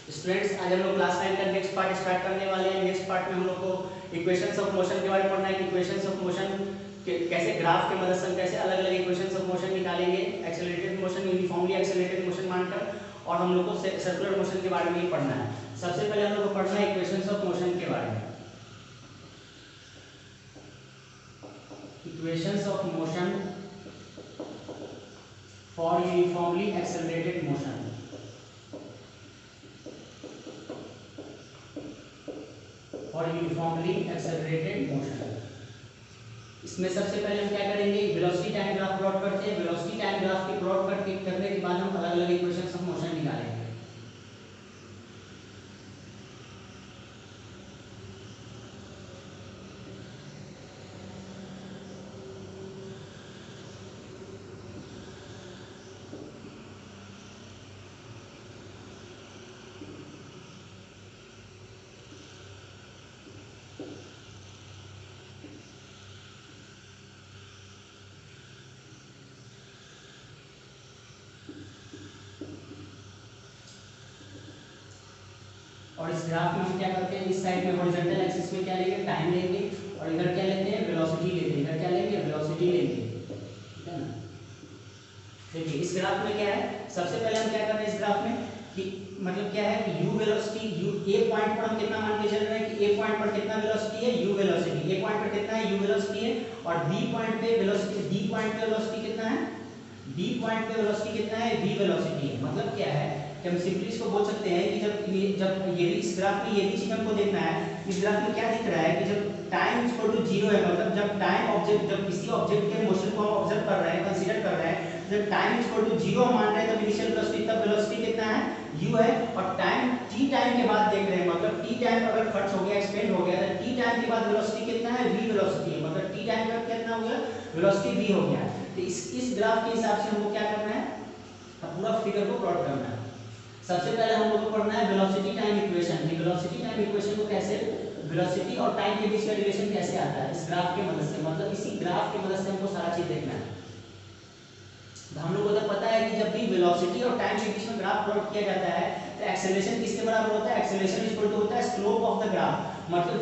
Students, आज हम लोग क्लास 9 का नेक्स्ट पार्ट स्टार्ट करने वाले हैं। नेक्स्ट पार्ट में हम लोग को इक्वेशंस ऑफ मोशन के बारे में पढ़ना है कि इक्वेशंस ऑफ मोशन कैसे ग्राफ के मदद से हम कैसे अलग अलग इक्वेशंस ऑफ मोशन निकालेंगे, accelerated motion, uniformly accelerated motion मानकर, और हम लोग को सर्कुलर मोशन के बारे में ही पढ़ना है। सबसे पहले हम लोग को पढ़ना है इक्वेशंस ऑफ मोशन के बारे में। Equations of motion for uniformly accelerated motion. और यूनिफॉर्मली एक्सेलरेटेड मोशन, इसमें सबसे पहले हम क्या करेंगे, वेलोसिटी टाइम ग्राफ प्लॉट करते हैं। वेलोसिटी टाइम ग्राफ के प्लॉट करने के बाद हम अलग अलग इक्वेशंस ऑफ मोशन निकालेंगे। और इस ग्राफ में हम क्या करते हैं, इस साइड में हॉरिजॉन्टल एक्सिस में क्या लेंगे, टाइम लेंगे, और इधर क्या लेते हैं, वेलोसिटी लेते हैं। इधर क्या लेंगे, वेलोसिटी लेंगे, ठीक है ना। देखिए इस ग्राफ में क्या है, सबसे पहले हम क्या कर रहे हैं इस ग्राफ में कि मतलब क्या है कि u वेलोसिटी, ए पॉइंट पर हम कितना मान के चल रहे हैं कि ए पॉइंट पर कितना वेलोसिटी है, u वेलोसिटी। ए पॉइंट पर कितना है, u वेलोसिटी है, और b पॉइंट पे वेलोसिटी, d पॉइंट पे वेलोसिटी कितना है, d पॉइंट पे वेलोसिटी कितना है, v वेलोसिटी है। मतलब क्या है कि हम सिंपली इसको बोल सकते हैं कि जब ये इस ग्राफ में ये भी चीज हमको देखना है। इस ग्राफ में क्या दिख रहा है कि जब टाइम इक्वल टू 0 है, मतलब जब टाइम ऑब्जेक्ट, जब किसी ऑब्जेक्ट के मोशन को हम ऑब्जर्व कर रहे हैं, कंसीडर कर रहे हैं, जब टाइम इक्वल टू 0 मान रहे हैं तब इनिशियल वेलोसिटी, तब वेलोसिटी कितना है, u है। और टाइम t टाइम के बाद देख रहे हैं, मतलब t टाइम अगर खर्च हो गया, एक्सपेंड हो गया, तो t टाइम के बाद वेलोसिटी कितना है, v वेलोसिटी है। मतलब t टाइम का कितना हो गया, वेलोसिटी v हो गया। तो इस ग्राफ के हिसाब से हमको क्या करना है, पूरा फिगर को प्लॉट करना है। सबसे पहले हम लोग को पढ़ना है वेलोसिटी टाइम इक्वेशन। कि वेलोसिटी टाइम इक्वेशन को कैसे, वेलोसिटी और टाइम के बीच का रिलेशन कैसे आता है इस ग्राफ की मदद से, मतलब इसी ग्राफ की मदद से हमको सारा चीज देखना है। तो हम लोग को तो पता है कि जब भी वेलोसिटी और टाइम के बीच में ग्राफ प्लॉट किया जाता है तो एक्सेलरेशन किसके बराबर होता है, एक्सेलरेशन इक्वल टू होता है स्लोप ऑफ द ग्राफ। मतलब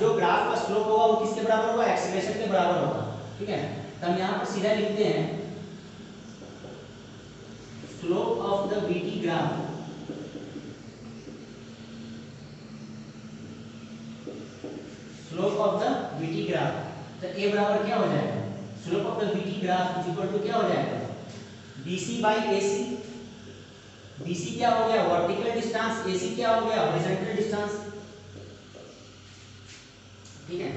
जो ग्राफ का स्लोप होगा वो किसके बराबर होगा, एक्सेलरेशन के बराबर होगा, ठीक है। तो हम यहाँ पर सीधा लिखते हैं slope of the vt graph slope of the vt graph. तो a बराबर क्या हो जाएगा, slope of the vt graph is equal to क्या हो जाएगा, bc बाई ac। bc क्या हो गया, वर्टिकल डिस्टेंस, ac क्या हो गया, हॉरिजॉन्टल डिस्टेंस, ठीक है।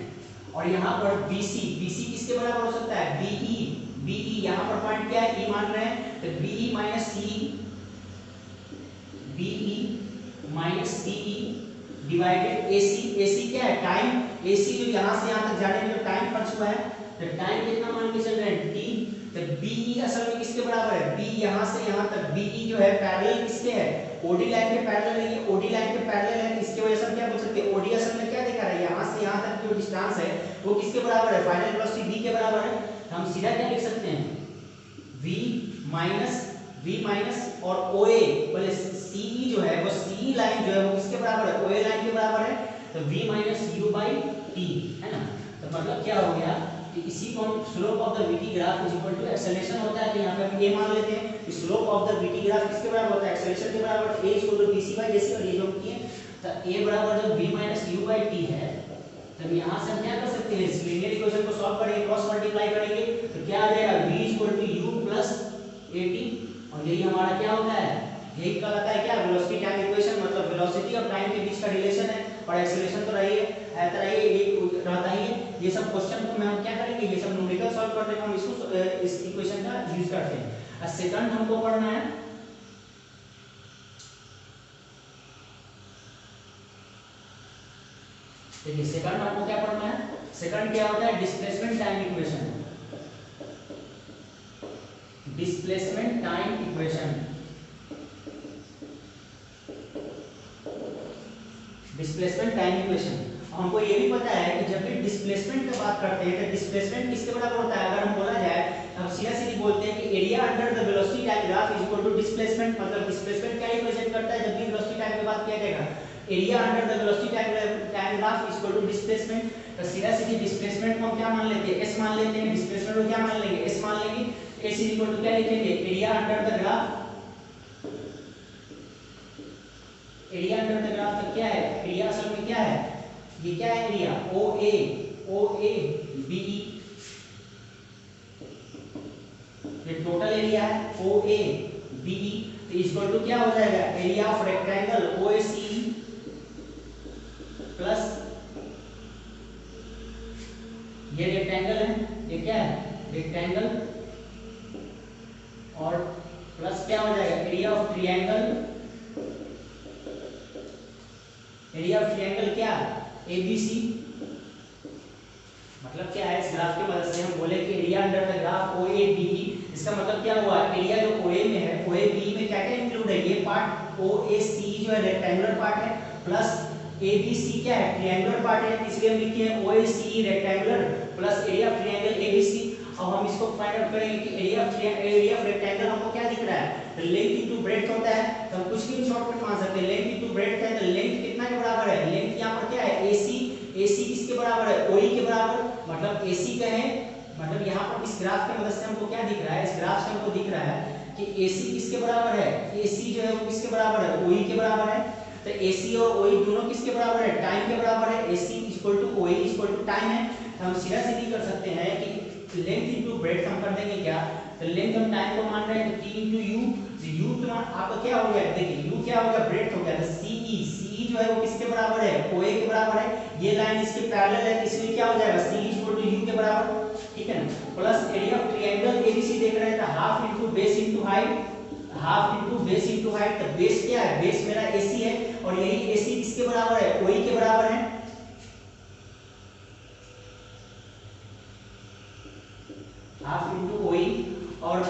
और यहाँ पर bc किसके बराबर हो सकता है, be यहाँ पर पॉइंट क्या है, e मान रहे हैं, तो be minus ce divided ac क्या है, टाइम। ac जो यहाँ से यहाँ तक जाने में जो टाइम खर्च हुआ है, तो टाइम कितना मान के चल रहे हैं, t। तो be असल में किसके बराबर है, b यहाँ से यहाँ तक, be जो है पैरेलल किसके है, OD लाइन के पैरेलल है। ये OD लाइन के पैरेलल है, इसकी वजह से हम क्या बोल सकते हैं, OD असल में क्या दिखा रहा है, यहाँ से यहाँ तक जो डिस्टेंस है वो किसके बराबर है, फाइनल वेलोसिटी v के बराबर है। तो हम सीधा क्या लिख सकते हैं, v माइनस और OA बोले CE जो है वो CE लाइन जो है वो किसके बराबर है, OA लाइन के बराबर है। तो v minus u by t है ना। तो मतलब क्या हो गया कि इसी को हम slope of the vt graph is equal to acceleration होता है, तो यहाँ पे हम ये मान लेते हैं कि slope of the vt graph किसके बराबर होता है, एक्सेलरेशन के बराबर। a is equal to bc by ac, और ये जो किए तो a बराबर जब v minus u by t है, तब यहाँ से हम क्या कर सकते हैं, इस लीनियर इक्वेशन को सॉल्व करेंगे, क्रॉस मल्टीप्लाई करेंगे, तो क्या आ जाएगा, v is equal to u plus at। और यही हमारा क्या होता है, यही कहलाता है क्या, वेलोसिटी टाइम इक्वेशन। मतलब वेलोसिटी और टाइम के बीच का रिलेशन है, और एक्सेलरेशन तो रही है, ये रहता ही है। ये सब क्वेश्चन को हम क्या करेंगे, ये सब न्यूमेरिकल सॉल्व करने का हम इसको इस इक्वेशन का यूज करते हैं। और सेकंड हमको पढ़ना है, देखिए सेकंड हमको क्या पढ़ना है, सेकंड क्या होता है, displacement time equation. Displacement time equation, displacement time equation. हमको ये भी पता है कि जब भी डिस्प्लेसमेंट की बात करते हैं तो डिस्प्लेसमेंट किसके बराबर होता है, अगर हम बोला जाए हम सीधा सीधी बोलते हैं कि area under the velocity time graph is equal to displacement, मतलब डिस्प्लेसमेंट क्या रिप्रेजेंट करता है जब भी वेलोसिटी टाइम की बात किया जाएगा, area under the velocity time graph is equal to displacement. तो सीधा सीधी डिस्प्लेसमेंट को हम क्या मान लेते हैं, s मान लेते हैं, डिस्प्लेसमेंट को क्या मान लेंगे, s मान लेंगे। s इज इक्वल टू क्या लिखेंगे, area under the graph, area under the graph तो क्या है, एरिया असल में क्या है, ये क्या है एरिया, OA BE, ये टोटल एरिया है OA BE, तो इक्वल टू क्या हो जाएगा, area of rectangle OACE plus ये रेक्टेंगल है, ये क्या है रेक्टेंगल, और प्लस क्या हो जाएगा area of triangle, area of triangle क्या ABC। मतलब क्या है, इस ग्राफ की मदद से हम बोले कि area under the graph OABE, इसका मतलब क्या हुआ, एरिया जो OA में है, OABE में क्या क्या इंक्लूड है, ये पार्ट OACE जो है रेक्टेंगुलर पार्ट है, प्लस ABC क्या है ट्रायंगुलर पार्ट है, इसलिए हम लिखे हैं OACE rectangular plus area of triangle ABC। अब हम इसको फाइंड आउट करेंगे कि एरिया ऑफ रेक्टेंगल हमको क्या दिख रहा है, लेंथ इनटू ब्रेड्थ होता है, तो हम कुछ भी शॉर्टकट मान सकते हैं, लेंथ इनटू ब्रेड्थ है, तो लेंथ कितना के बराबर है, लेंथ यहां पर क्या है AC किसके बराबर है, OE के बराबर, मतलब AC कहें, मतलब यहाँ पर इस ग्राफ की मदद से हमको क्या दिख रहा है, इस ग्राफ से हमको दिख रहा है कि AC किसके बराबर है, AC जो है वो किसके बराबर है, OE के बराबर है। तो AC और OE दोनों किसके बराबर है, टाइम के बराबर है, AC equal to OE equal to time है। हम सीधा सीधी कर सकते हैं कि लेंथ इनटू ब्रेड्थ हम कर देंगे क्या, तो लेंथ हम टाइम को मान रहे हैं, तो T इनटू U, तो U तो आपका क्या हो गया, देखिए U क्या हो गया, ब्रेड्थ हो गया, तो CE जो है वो किसके बराबर है, OA के बराबर है, ये लाइन इसके पैरेलल है, इसलिए क्या हो जाएगा CE इक्वल टू U के बराबर, ठीक है ना, plus area of triangle ABC देख रहे हैं, तो half into base into height, half into base into height, तो बेस क्या है, बेस मेरा AC है, और यही AC किसके बराबर है, OE के बराबर है, हाफ इनटू OE, और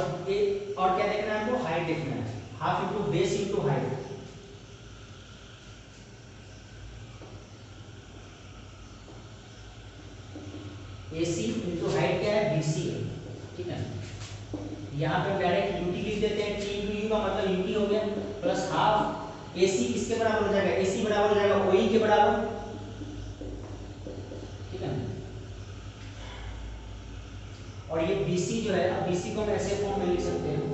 क्या देखना है हमको, हाइट देखना है, half into base into height, AC into height क्या है, BC है, ठीक है। यहाँ पे डायरेक्ट UT लिख देते हैं, T इनटू U का मतलब UT हो गया, प्लस हाफ AC किसके बराबर हो जाएगा, AC बराबर हो जाएगा OE के बराबर, ठीक है। और ये BC जो है, अब BC को हम ऐसे फॉर्म में लिख सकते हैं,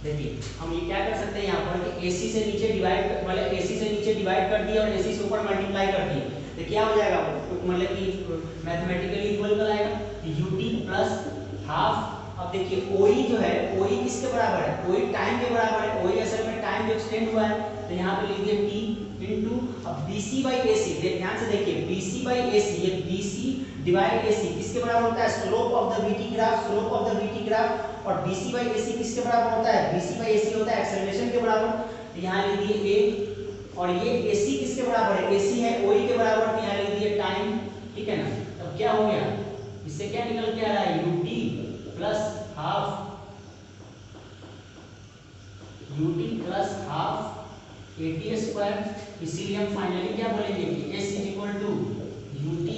देखिए हम ये क्या कर सकते हैं यहाँ पर कि AC से नीचे डिवाइड, मतलब AC से नीचे डिवाइड कर दिया और AC से ऊपर मल्टीप्लाई कर दिए, तो क्या हो जाएगा, मतलब कि मैथमेटिकली इक्वल कर आएगा UT प्लस हाफ। अब देखिए OE जो है, OE किसके बराबर है, OE टाइम के बराबर है, OE असल में टाइम जो एक्सटेंड हुआ है, तो यहाँ पे लिख दिए T इनटू, अब BC बाई AC, ध्यान से देखिए BC बाई AC, ये BC डिवाइड AC किसके बराबर होता है, slope of the VT graph, slope of the VT graph, और BC बाई AC किसके बराबर होता है, BC बाई AC होता है एक्सेलरेशन के बराबर, तो यहाँ लिख दिए A, और ये AC किसके बराबर है, AC है OE के बराबर, तो यहाँ लिख दिए टाइम, ठीक है ना। तब क्या हो गया, इससे क्या निकल के आ रहा है, UT plus half, UT plus half AT square, इसीलिए हम फाइनली क्या बोलेंगे कि S is equal to UT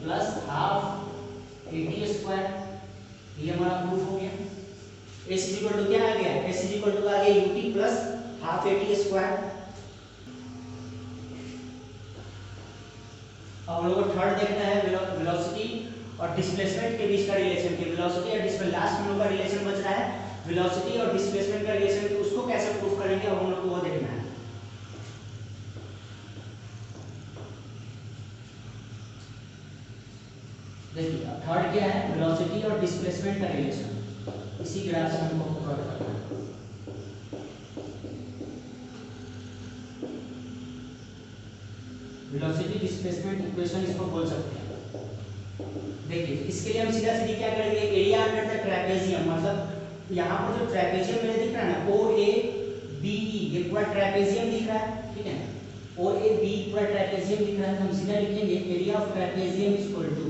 plus half AT square, ये हमारा प्रूफ हो गया। S इज इक्वल टू क्या आ गया, S इज इक्वल टू आ गया UT plus half AT square. अब हम लोग को थर्ड देखना है वेलोसिटी और डिस्प्लेसमेंट के बीच का रिलेशन, के वेलोसिटी और डिस्प्लेसमेंट, लास्ट में हम लोग का रिलेशन बच रहा है वेलोसिटी और डिस्प्लेसमेंट का रिलेशन, तो उसको कैसे प्रूफ करेंगे अब हम लोग को वो देखना है। देखिए अब थर्ड क्या है, वेलोसिटी और डिस्प्लेसमेंट का रिलेशन, इसी ग्राफ से हमको प्रूव करना है। वेलोसिटी डिस्प्लेसमेंट इक्वेशन इसको बोल सकते हैं। देखिए इसके लिए हम सीधा सीधी क्या करेंगे, एरिया अंडर द ट्रेपेजियम, मतलब यहाँ पर जो ट्रेपेजियम मेरे दिख रहा है ना OABE, ये पूरा ट्रेपेजियम दिख रहा है, ठीक है। ओ ए बी पूरा ट्रेपेजियम दिख रहा है, हम सीधा लिखेंगे area of trapezium is equal to,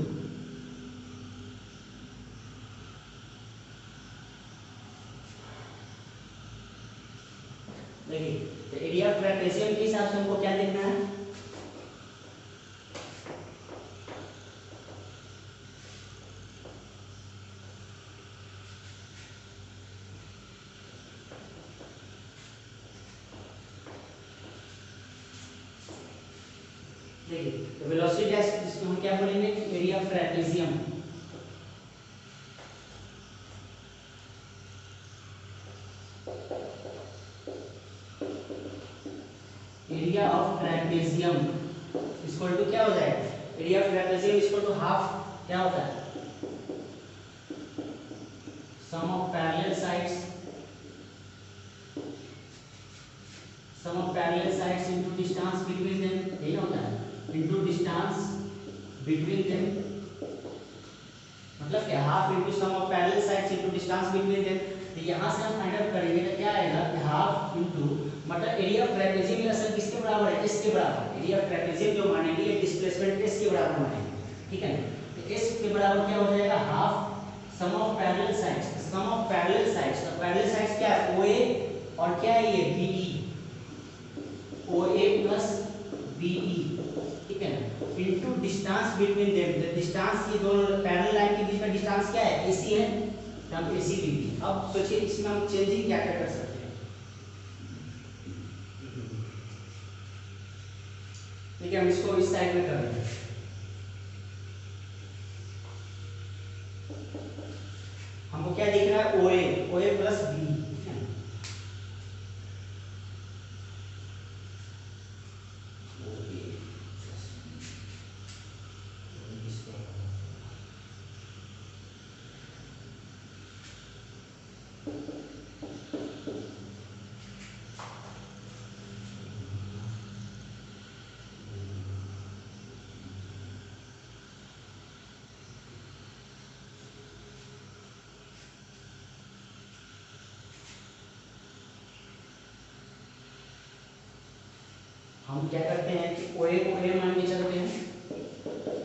देखिए तो एरिया ऑफ ट्रेपेजियम के हिसाब से हमको क्या देखना है, देखिए तो वेलोसिटी इसको हम क्या बोलेंगे, area of trapezium, area of trapezium equal to क्या हो जाएगा, area of trapezium equal to half क्या होता है, sum of parallel sides, sum of parallel sides into distance between them, यही होता है, इनटू डिस्टेंस बिटवीन देम, मतलब क्या, half into sum of parallel sides into distance between them. तो यहां से हम फाइंड आउट करेंगे तो क्या आएगा कि हाफ इनटू, मतलब एरिया ऑफ ट्रेपेजियम का असल किसके बराबर है, एस के बराबर, एरिया ऑफ ट्रेपेजियम जो मानेंगे ये डिस्प्लेसमेंट एस के बराबर मानेंगे, ठीक है ना, तो एस के बराबर क्या हो जाएगा, half sum of parallel sides, sum of parallel sides, तो पैरेलल साइड्स क्या है, ओए और क्या है ये बीई, OA प्लस BE, ठीक है ना, into distance between them, the distance ये दोनों पैरेलल लाइन के बीच का डिस्टेंस क्या है, AC है, तो हम AC लिख दिए। अब सोचिए इसमें हम चेंजिंग क्या क्या कर सकते हैं, ठीक है, हम इसको इस साइड में कर रहे हैं, हमको क्या दिख रहा है, OA प्लस BE, हम क्या करते हैं कि OA को A मान के चलते हैं,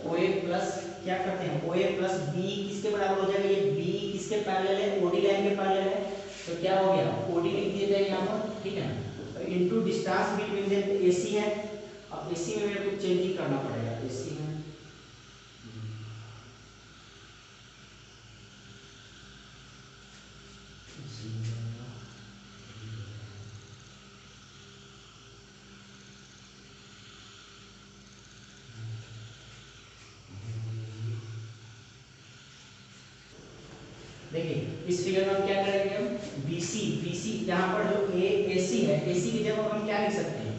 OA प्लस क्या करते हैं, OA प्लस B किसके बराबर हो जाएगा, ये B किसके पैरेलल है, OD लाइन के पैरेलल है, तो क्या हो गया, OD लिख दिया जाएगा यहाँ पर, ठीक है ना, तो into distance between them AC है, अब AC में मेरे को चेंजिंग करना पड़ेगा, AC में देखिए इस फिगर में हम क्या करेंगे, हम BC यहाँ पर जो AC है, AC की जगह हम क्या लिख सकते हैं,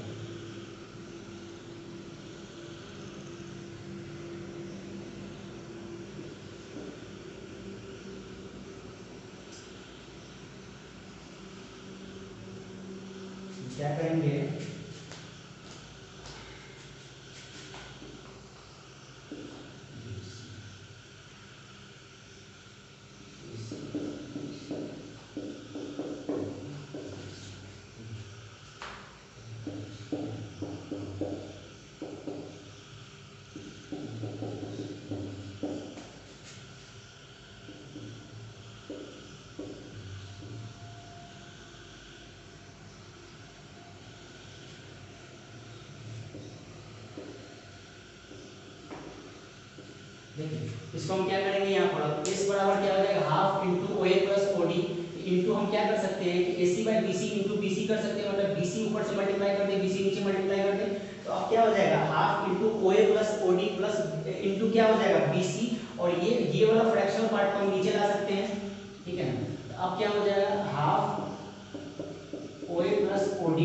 क्या करेंगे, देखिए इसको हम क्या करेंगे, यहाँ पर इस बराबर क्या हो जाएगा, half into OA plus OD, into हम क्या कर सकते हैं कि AC by BC into BC कर सकते हैं, मतलब BC ऊपर से मल्टीप्लाई कर दे, BC नीचे मल्टीप्लाई कर दे, तो अब क्या हो जाएगा, half into OA plus OD plus into क्या हो जाएगा BC, और ये वाला फ्रैक्शनल पार्ट को हम नीचे ला सकते हैं, ठीक है ना, तो अब क्या हो जाएगा, हाफ OA प्लस OD,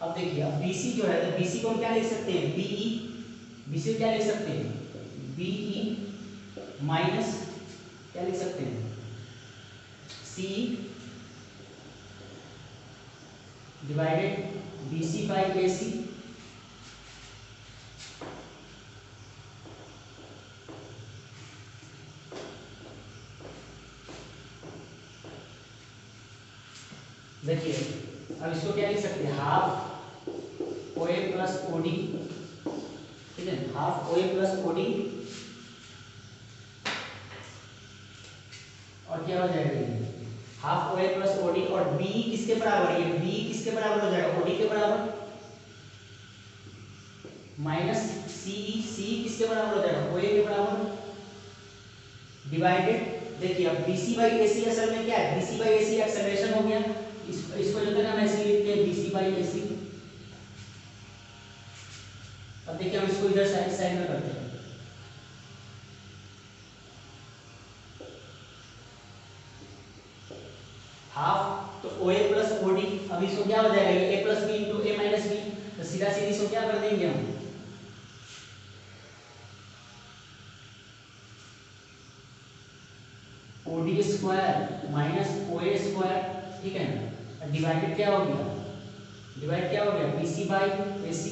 अब देखिए अब BC जो है, तो BC को हम क्या लिख सकते हैं, BC क्या लिख सकते हैं, BE माइनस क्या लिख सकते हैं, CE divided BC by AC, देखिए अब इसको क्या लिख सकते हैं, हाफ ओ ए प्लस ओ डी, ठीक है, हाफ ओ ए प्लस ओ डी, और क्या हो जाएगा ये हाफ ओ ए प्लस ओ डी, और बी किसके बराबर है, बी किसके बराबर हो जाएगा, ओ डी के बराबर, माइनस सी, सी किसके बराबर हो जाएगा, ओ ए के बराबर, डिवाइडेड, देखिए अब BC बाई AC असल में क्या है, BC बाई AC एक्सेलरेशन हो गया, इसको जो है हम ऐसे लिखते हैं BC बाई AC। अब देखिए हम इसको इधर साइड में करते हैं, हाफ तो OA प्लस OD, अब इसको क्या हो जाएगा, ये A plus B into A minus B, तो सीधा सीधी इसको क्या कर देंगे हम, OD square minus OA square, ठीक है ना, डिवाइडेड क्या हो गया, डिवाइड क्या हो गया BC बाई AC,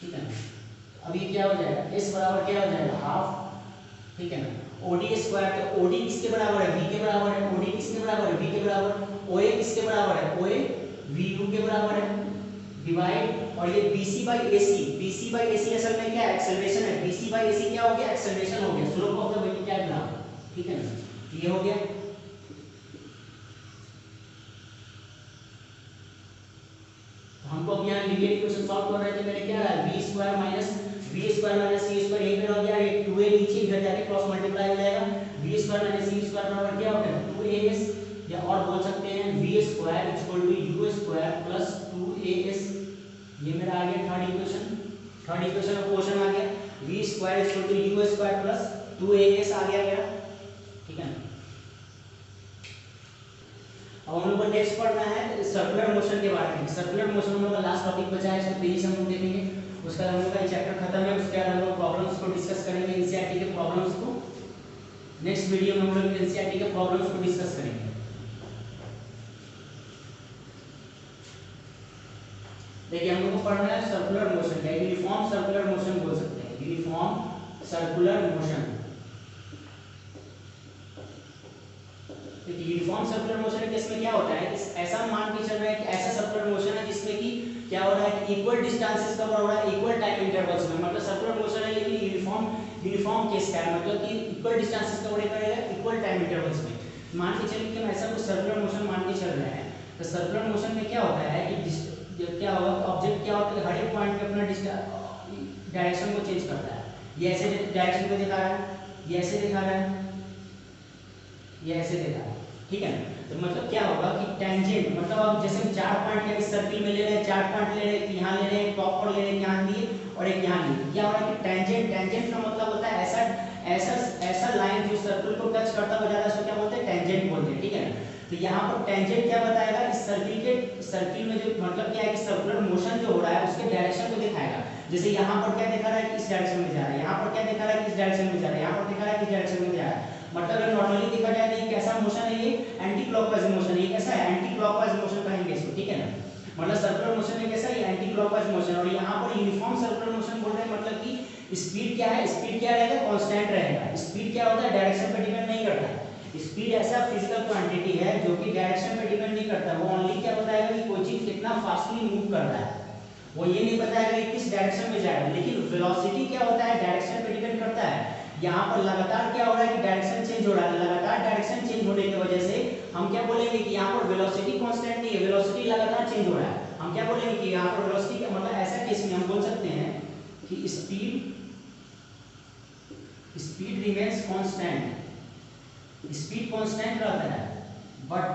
ठीक है ना। अब ये क्या हो जाएगा, S बराबर क्या हो जाएगा हाफ, ठीक है ना, OD स्क्वायर, तो OD किसके बराबर है, V के बराबर है, OD किसके बराबर है, V के बराबर, OA किसके बराबर है, OA VU के बराबर है, डिवाइड, और ये BC by AC, BC by AC असल में क्या है, एक्सेलरेशन है, BC बाई AC क्या हो गया, एक्सेलरेशन हो गया, स्लोप ऑफ द वेव क्या ग्राफ, ठीक है ना, ये हो गया। हमको अब यहाँ लीनियर इक्वेशन सॉल्व कर रहे थे, मैंने क्या है b square minus b square minus c square, यही पे हो गया, ये 2a नीचे इधर जाके क्रॉस मल्टीप्लाई हो जाएगा, b square minus c square बराबर क्या होगा 2as, या और बोल सकते हैं v square equal to u square plus 2as, ये मेरा आ गया थर्ड इक्वेशन, थर्ड इक्वेशन का क्वेश्चन आ गया, v square equal to u square plus 2as आ गया मेरा, ठीक है ना। अब हम लोग को नेक्स्ट पढ़ना है सर्कुलर मोशन के बारे में, सर्कुलर मोशन हम लोग का लास्ट टॉपिक बचा है, इसको तेजी से हम लोग देखेंगे, उसका हम लोग का चैप्टर खत्म है, उसके बाद हम लोग प्रॉब्लम्स को डिस्कस करेंगे, एनसीईआरटी के प्रॉब्लम्स को, नेक्स्ट वीडियो में हम लोग एनसीईआरटी के प्रॉब्लम्स को डिस्कस करेंगे। देखिए हम लोग को पढ़ना है सर्कुलर मोशन, या यूनिफॉर्म सर्कुलर मोशन बोल सकते हैं, uniform circular motion, uniform circular motion के केस में क्या होता है, ऐसा मान के चल रहा है कि ऐसा सर्कुलर मोशन है जिसमें कि क्या हो रहा है कि इक्वल डिस्टेंसेस कवर हो रहा है इक्वल टाइम इंटरवल्स में, मतलब सर्कुलर मोशन है लेकिन यूनिफॉर्म केस का है, मतलब कि इक्वल डिस्टेंसेस कवर करेगा इक्वल टाइम इंटरवल्स में। मान के चलिए कि हम ऐसा कुछ सर्कुलर मोशन मान के चल रहे हैं, तो सर्कुलर मोशन में क्या होता है कि क्या होगा, ऑब्जेक्ट क्या होता है हर एक पॉइंट पे अपना डायरेक्शन को चेंज करता है, ये ऐसे डायरेक्शन को दिखा रहा है, ये ऐसे दिखा रहा है, ये ऐसे दिखा रहा है, ठीक है ना। तो मतलब क्या होगा कि टेंजेंट, मतलब अब जैसे हम 4 पॉइंट या सर्किल में ले रहे हैं, 4 पॉइंट ले रहे हैं, यहाँ ले रहे हैं, टॉप पर ले रहे हैं, यहाँ दिए और एक यहाँ दिए, क्या हो रहा है कि टेंजेंट, टेंजेंट का मतलब होता है ऐसा लाइन जो सर्कल को टच करता हुआ जा रहा है, उसको क्या बोलते हैं टेंजेंट बोलते हैं, ठीक है ना। तो यहाँ पर टेंजेंट क्या बताएगा, इस सर्किल में जो मतलब क्या है कि सर्कुलर मोशन जो हो रहा है उसके डायरेक्शन को दिखाएगा, जैसे यहाँ पर क्या दिखा रहा है कि इस डायरेक्शन में जा रहा है, यहाँ पर क्या दिखा रहा है कि इस डायरेक्शन में जा रहा है, यहाँ पर दिखा रहा है कि इस डायरेक्शन में जा रहा है, मतलब नॉर्मली देखा जाए तो ये कैसा मोशन है, ये एंटी क्लॉकवाइज मोशन है, ये कैसा है एंटी क्लॉकवाइज मोशन कहेंगे इसको, ठीक है ना। मतलब सर्कुलर मोशन में कैसा है एंटी क्लॉकवाइज मोशन, और यहाँ पर यूनिफॉर्म सर्कुलर मोशन बोल रहे हैं, मतलब कि स्पीड क्या है, स्पीड क्या रहेगा कांस्टेंट रहेगा, स्पीड क्या होता है डायरेक्शन पे डिपेंड नहीं करता है, स्पीड ऐसा फिजिकल क्वांटिटी है जो कि डायरेक्शन पे डिपेंड नहीं करता, वो ओनली क्या बताएगा कि कोई चीज कितना फास्टली मूव कर रहा है, वो ये नहीं बताएगा कि किस डायरेक्शन में जा रहा है। लेकिन वेलोसिटी क्या होता है डायरेक्शन पे डिपेंड करता है, यहाँ पर लगातार क्या हो रहा है कि डायरेक्शन चेंज हो रहा है, लगातार डायरेक्शन चेंज होने की वजह से हम क्या बोलेंगे कि यहाँ पर वेलोसिटी कांस्टेंट नहीं है, वेलोसिटी लगातार चेंज हो रहा है, हम क्या बोलेंगे कि यहाँ पर वेलोसिटी का मतलब ऐसा केस में हम बोल सकते हैं कि speed remains constant, speed constant रहता है but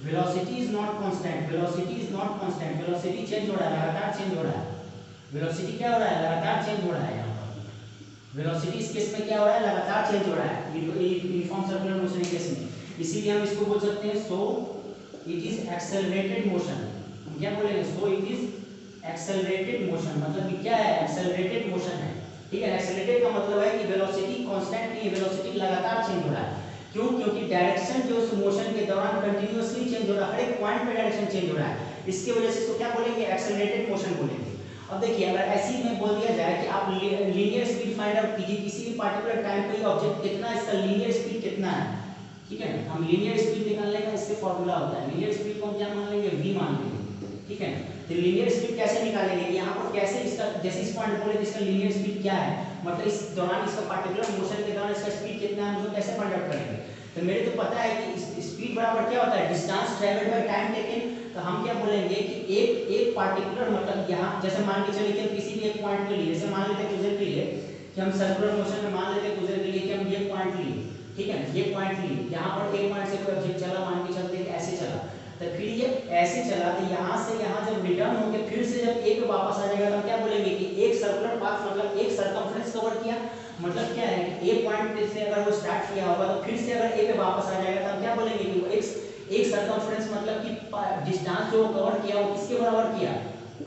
velocity is not constant, velocity is not constant, velocity change हो रहा है, लगातार चेंज हो रहा है, वेलोसिटी क्या हो रहा है लगातार चेंज हो रहा है, यहाँ पर वेलोसिटी इस केस में क्या हो रहा है लगातार चेंज हो रहा है यूनिफॉर्म सर्कुलर मोशन के केस में, इसीलिए हम इसको बोल सकते हैं so it is accelerated motion, हम क्या बोलेंगे so it is accelerated motion, मतलब कि क्या है एक्सेलरेटेड मोशन है, ठीक है। एक्सेलरेटेड का मतलब है कि वेलोसिटी कांस्टेंट नहीं है, वेलोसिटी लगातार चेंज हो रहा है, क्यों, क्योंकि डायरेक्शन जो उस मोशन के दौरान कंटिन्यूअसली चेंज हो रहा है, हर एक पॉइंट पे डायरेक्शन चेंज हो रहा है, इसकी वजह से इसको क्या बोलेंगे एक्सेलरेटेड मोशन बोलेंगे। अब देखिए अगर ऐसे में बोल दिया जाए कि आप लीनियर स्पीड फाइंड आउट कीजिए किसी भी पार्टिकुलर टाइम पे ऑब्जेक्ट कितना, इसका लीनियर स्पीड कितना है, ठीक है, हम लीनियर स्पीड निकालने का इसके फॉर्मूला होता है, लीनियर स्पीड को हम क्या मान लेंगे v मान लेंगे, ठीक है। तो लीनियर स्पीड कैसे निकालेंगे, यहाँ पर कैसे इसका, जैसे इस पॉइंट बोले इसका लीनियर स्पीड क्या है, मतलब इस दौरान इसका पार्टिकुलर मोशन के दौरान इसका स्पीड कितना है, उसको कैसे फाइंड आउट करेंगे। तो मेरे तो पता है कि स्पीड बराबर क्या होता है, distance travelled by time taken. तो हम क्या बोलेंगे कि एक पार्टिकुलर, मतलब यहाँ जैसे मान के चलिए कि हम किसी भी एक पॉइंट के लिए, जैसे मान लेते हैं कुछ के लिए कि हम सर्कुलर मोशन में मान लेते हैं कुछ के लिए कि हम ये पॉइंट लिए, ठीक है, ये पॉइंट लिए, यहाँ पर एक पॉइंट से कोई ऑब्जेक्ट चला, मान के चलते हैं ऐसे चला, तो फिर ये ऐसे चला, तो यहाँ से यहाँ जब रिटर्न होके फिर से जब ए पे वापस आ जाएगा तो हम क्या बोलेंगे कि एक सर्कुलर पाथ, मतलब एक सर्कमफ्रेंस कवर किया। मतलब क्या है, ए पॉइंट से अगर वो स्टार्ट किया होगा तो फिर से अगर ए पे वापस आ जाएगा तो हम क्या बोलेंगे कि वो एक सर्कमफ्रेंस, मतलब कि डिस्टेंस जो कवर किया वो किसके बराबर किया,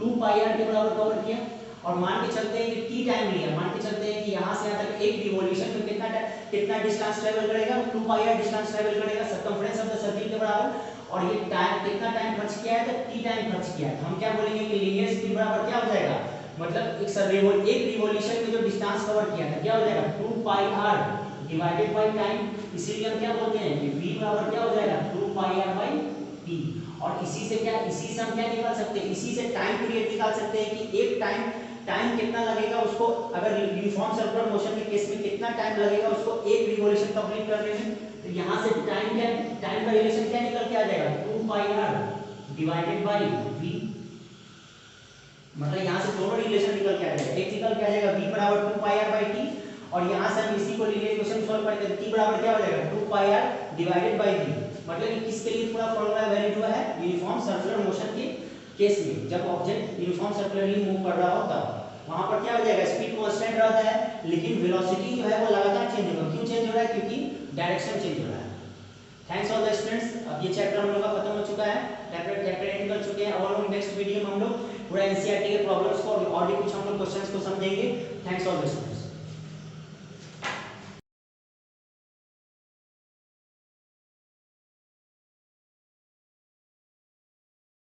2 पाई आर के बराबर कवर किया। और मान के चलते हैं कि टी टाइम लिया, मान के चलते हैं कि यहाँ से यहाँ तक एक रिवॉल्यूशन में कितना डिस्टेंस ट्रेवल करेगा, 2 पाई आर डिस्टेंस ट्रेवल करेगा सर्कमफ्रेंस ऑफ द सर्किल के बराबर। और ये टाइम कितना टाइम खर्च किया है, तो टी टाइम खर्च किया है। हम क्या बोलेंगे कि लीनियर स्पीड बराबर क्या हो जाएगा, मतलब एक रिवॉल्यूशन में जो डिस्टेंस कवर किया था क्या हो जाएगा, 2 पाई आर डिवाइडेड बाय टाइम। इसीलिए हम क्या बोलते हैं कि v बराबर क्या हो जाएगा, 2 पाई आर बाय टी। और इसी से हम क्या निकाल सकते हैं, इसी से टाइम पीरियड निकाल सकते हैं कि एक टाइम कितना लगेगा उसको, अगर यूनिफॉर्म सर्कुलर मोशन के केस में कितना टाइम लगेगा उसको एक रिवॉल्यूशन कंप्लीट करने में। तो यहाँ से टाइम का रिलेशन क्या निकल के आ जाएगा, 2 पाई आर डिवाइडेड बाय v। मतलब यहाँ से दोनों रिलेशन निकल के आ जाएगा, एक निकल के आ जाएगा v बराबर 2 पाई आर बाय टी, और यहाँ से हम इसी को लीनियर इक्वेशन सॉल्व करके t बराबर क्या हो जाएगा, 2 पाई आर डिवाइडेड बाय v। मतलब कि किसके लिए पूरा फॉर्मूला वैलिड हुआ है, यूनिफॉर्म सर्कुलर मोशन के केस में, जब ऑब्जेक्ट यूनिफॉर्म सर्कुलरली मूव कर रहा होता है वहां पर क्या हो जाएगा, स्पीड कांस्टेंट रहता है, लेकिन वेलोसिटी जो है वो लगातार चेंज होगा। क्यों चेंज हो रहा है, क्योंकि डायरेक्शन चेंज हो रहा है। थैंक्स ऑल द स्टूडेंट्स, अब ये चैप्टर हम लोग का खत्म हो चुका है, चैप्टर एंड कर चुके हैं। अब हम लोग नेक्स्ट वीडियो में हम लोग पूरा एनसीईआरटी के प्रॉब्लम्स को और भी कुछ हम लोग क्वेश्चंस को समझेंगे। Thanks all the students.